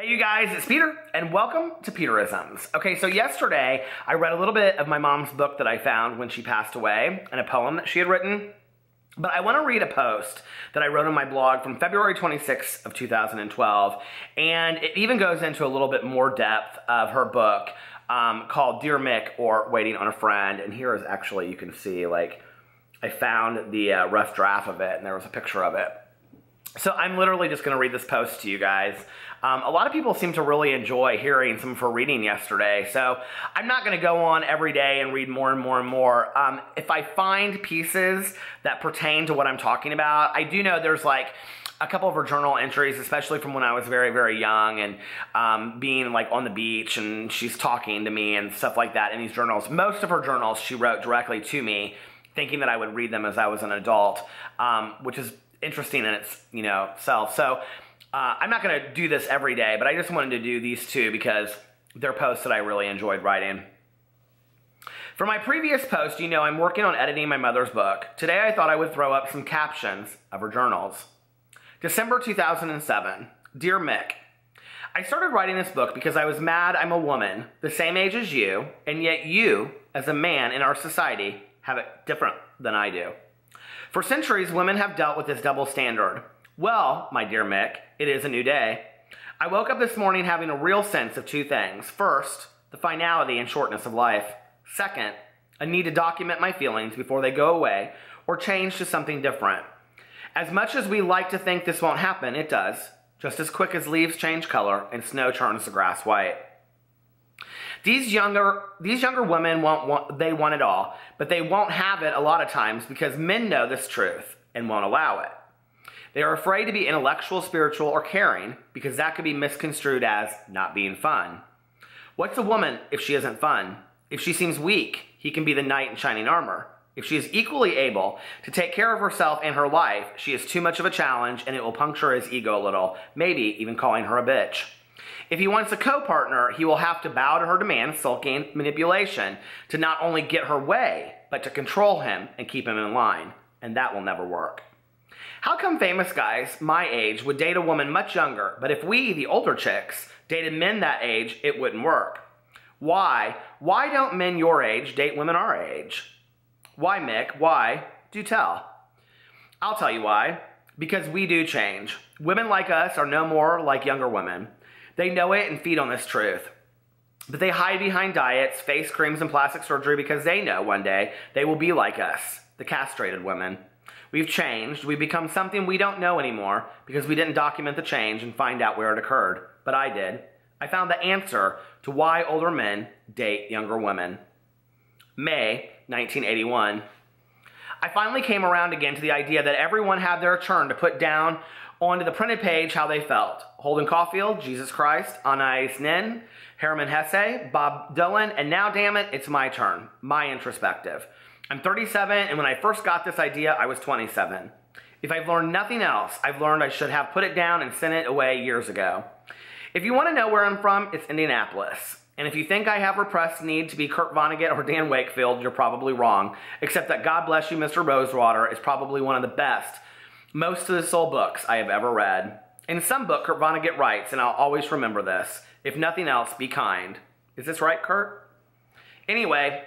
Hey you guys, it's Peter, and welcome to Peterisms. Okay, so yesterday I read a little bit of my mom's book that I found when she passed away, and a poem that she had written. But I want to read a post that I wrote on my blog from February 26th of 2012, and it even goes into a little bit more depth of her book called Dear Mick, or Waiting on a Friend. And here is actually, you can see, like, I found the rough draft of it, and there was a picture of it. So I'm literally just going to read this post to you guys. A lot of people seem to really enjoy hearing some of her reading yesterday, so I'm not going to go on every day and read more and more and more. If I find pieces that pertain to what I'm talking about, I do know there's like a couple of her journal entries, especially from when I was very, very young and being like on the beach, and she's talking to me and stuff like that in these journals. Most of her journals she wrote directly to me, thinking that I would read them as I was an adult, which is interesting in its, self. So I'm not going to do this every day, but I just wanted to do these two because they're posts that I really enjoyed writing. For my previous post, I'm working on editing my mother's book. Today I thought I would throw up some captions of her journals. December 2007. Dear Mick, I started writing this book because I was mad I'm a woman, the same age as you, and yet you, as a man in our society, have it different than I do. For centuries, women have dealt with this double standard. Well, my dear Mick, it is a new day. I woke up this morning having a real sense of two things. First, the finality and shortness of life. Second, a need to document my feelings before they go away or change to something different. As much as we like to think this won't happen, it does, just as quick as leaves change color and snow turns the grass white. These younger women want it all, but they won't have it a lot of times because men know this truth and won't allow it. They are afraid to be intellectual, spiritual, or caring because that could be misconstrued as not being fun. What's a woman if she isn't fun? If she seems weak, he can be the knight in shining armor. If she is equally able to take care of herself and her life, she is too much of a challenge and it will puncture his ego a little, maybe even calling her a bitch. If he wants a co-partner, he will have to bow to her demands, sulking, manipulation, to not only get her way, but to control him and keep him in line. And that will never work. How come famous guys my age would date a woman much younger, but if we, the older chicks, dated men that age, it wouldn't work? Why? Why don't men your age date women our age? Why, Mick? Why? Do tell. I'll tell you why. Because we do change. Women like us are no more like younger women. They know it and feed on this truth. But they hide behind diets, face creams, and plastic surgery because they know one day they will be like us, the castrated women. We've changed. We've become something we don't know anymore because we didn't document the change and find out where it occurred. But I did. I found the answer to why older men date younger women. May 1981. I finally came around again to the idea that everyone had their turn to put down onto the printed page how they felt. Holden Caulfield, Jesus Christ, Anais Nin, Herman Hesse, Bob Dylan, and now, damn it, it's my turn, my introspective. I'm 37, and when I first got this idea, I was 27. If I've learned nothing else, I've learned I should have put it down and sent it away years ago. If you want to know where I'm from, it's Indianapolis. And if you think I have repressed need to be Kurt Vonnegut or Dan Wakefield, you're probably wrong, except that God Bless You, Mr. Rosewater is probably one of the best, most to the soul books I have ever read. In some book, Kurt Vonnegut writes, and I'll always remember this, if nothing else, be kind. Is this right, Kurt? Anyway,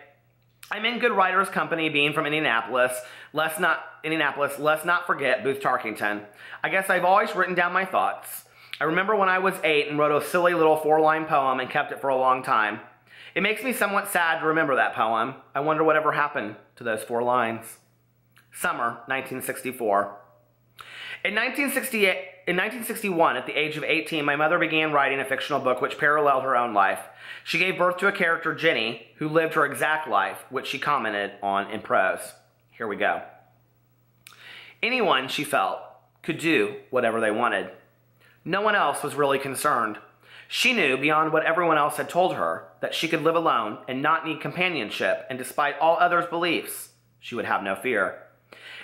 I'm in good writer's company being from Indianapolis. Let's not forget Booth Tarkington. I guess I've always written down my thoughts. I remember when I was 8 and wrote a silly little 4-line poem and kept it for a long time. It makes me somewhat sad to remember that poem. I wonder whatever happened to those 4 lines. Summer, 1964. In 1961, at the age of 18, my mother began writing a fictional book which paralleled her own life. She gave birth to a character, Ginny, who lived her exact life, which she commented on in prose. Here we go. Anyone, she felt, could do whatever they wanted. No one else was really concerned. She knew, beyond what everyone else had told her, that she could live alone and not need companionship, and despite all others' beliefs, she would have no fear.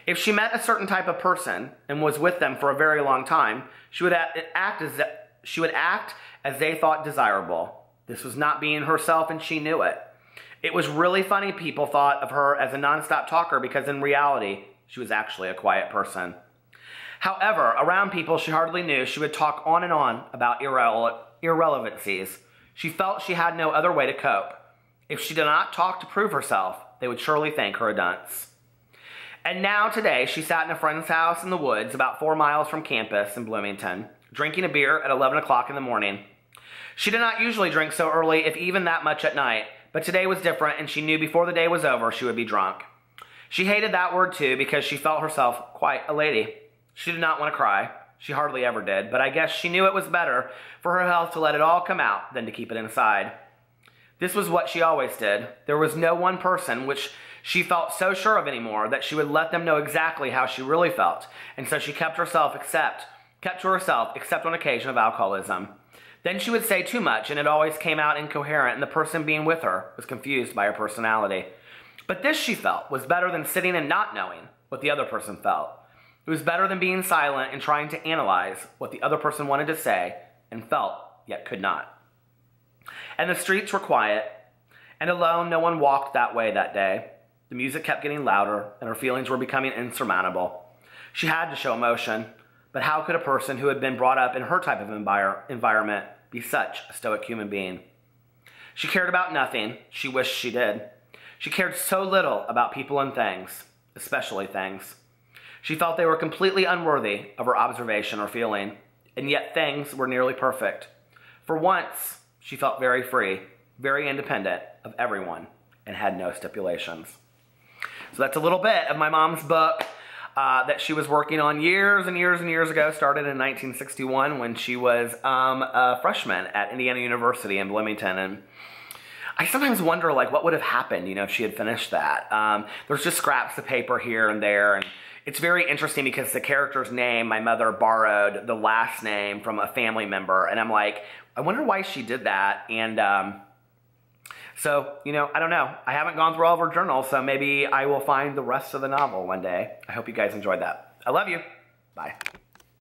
If she met a certain type of person and was with them for a very long time, she would act as they thought desirable. This was not being herself, and she knew it. It was really funny people thought of her as a nonstop talker because in reality, she was actually a quiet person. However, around people she hardly knew, she would talk on and on about irrelevancies. She felt she had no other way to cope. If she did not talk to prove herself, they would surely think her a dunce. And now today, she sat in a friend's house in the woods about 4 miles from campus in Bloomington, drinking a beer at 11 o'clock in the morning. She did not usually drink so early, if even that much at night, but today was different, and she knew before the day was over she would be drunk. She hated that word too because she felt herself quite a lady. She did not want to cry. She hardly ever did, but I guess she knew it was better for her health to let it all come out than to keep it inside. This was what she always did. There was no one person which she felt so sure of anymore that she would let them know exactly how she really felt, and so she kept to herself except on occasion of alcoholism. Then she would say too much, and it always came out incoherent, and the person being with her was confused by her personality. But this, she felt, was better than sitting and not knowing what the other person felt. It was better than being silent and trying to analyze what the other person wanted to say and felt, yet could not. And the streets were quiet, and alone no one walked that way that day. The music kept getting louder, and her feelings were becoming insurmountable. She had to show emotion, but how could a person who had been brought up in her type of environment be such a stoic human being? She cared about nothing. She wished she did. She cared so little about people and things, especially things. She felt they were completely unworthy of her observation or feeling, and yet things were nearly perfect. For once, she felt very free, very independent of everyone, and had no stipulations. So that's a little bit of my mom's book that she was working on years and years and years ago. Started in 1961 when she was a freshman at Indiana University in Bloomington. And I sometimes wonder, like, what would have happened, if she had finished that. There's just scraps of paper here and there, and it's very interesting because the character's name, my mother borrowed the last name from a family member, and I'm like, I wonder why she did that. And so, I don't know. I haven't gone through all of her journals, so maybe I will find the rest of the novel one day. I hope you guys enjoyed that. I love you. Bye.